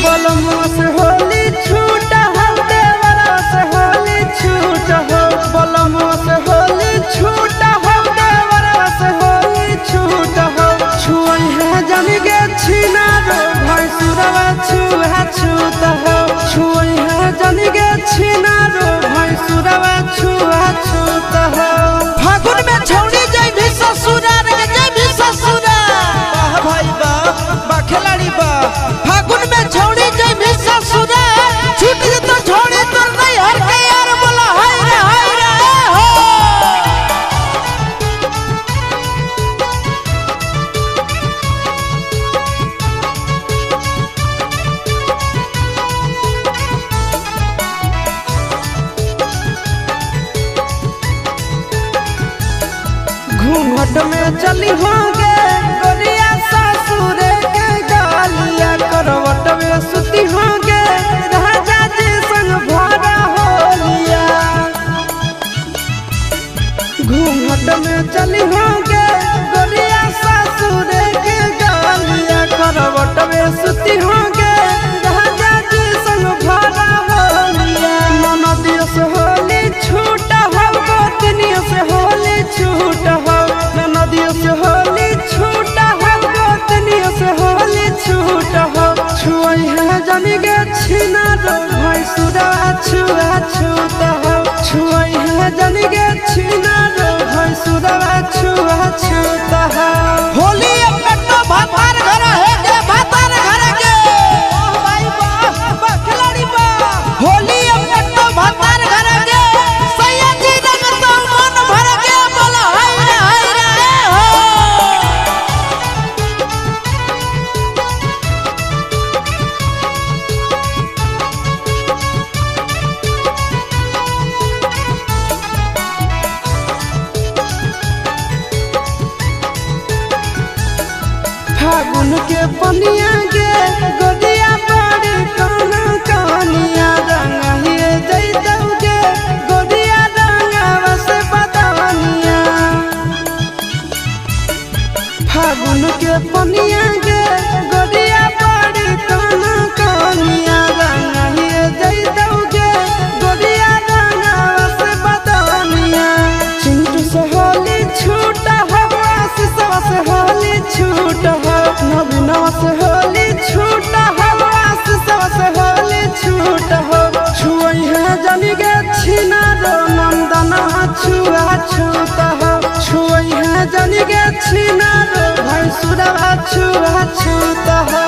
बलमुआ से होली छूट हो देवरा से होली छूट हो बलमुआ से होली छूट हो देवरा से होली छूट हो छुई है जन गे छीना रो भाई सुरवा छुआ छूत हो छुई है जन गे छीना रो भाई सुरवा छुआ छूत हो फागुन में छौड़ी जाई भी ससुराल रे जाई भी ससुराल वाह भाई वाह खिलाड़ी वाह फागुन में छौड़ी जाई भी ससुराल छूट जे तो छोड़ी तो नहीं हर के यार बोला हाय रे हो घूंघट में चली होंगे गोरिया ससुर के गालिया करवट में सुती होंगे राजा जी संग भरा होलिया घूंघट में चली होंगे गोरिया ससुर के गालिया करवट में सुती होंगे राजा जी संग भरा होलिया ननदियों से होली छूट हो गोतनियों से होली छूट हो नदियों से होली छूट हो गोतनियों से होली छूट हो छुई है जनी गे छीना रो भाई सुरा छुआ छूत हो छुई है जनी गे छीना रो भाई सुरा छुआ छूत हो होली अब कट्टो भातार घर है के भातार घर के वाह भाई वाह खिलाड़ी वाह होली अब कट्टो भातार घर के सैया जी रंग तो मन भर के बोला हाय रे हो फागुन के पनिया गे गोदिया बड़ी काना कानिया रंगिए जैतौ गे गोदिया रंगावा से बदनिया फागुन के पनिया गे गोदिया बड़ी काना कानिया रंगिए जैतौ गे गोदिया रंगावा से बदनिया चिंटू से होली छूट हो आशीषवा से होली छूट हो नवीनवा से होली छूट हो आशीषवा से होली छूट हो छुई है जनी गे छीना रो नंदना छुआ छूत हो छुई है जनी गे छीना रो भाई सुरवा छुआ छूत हो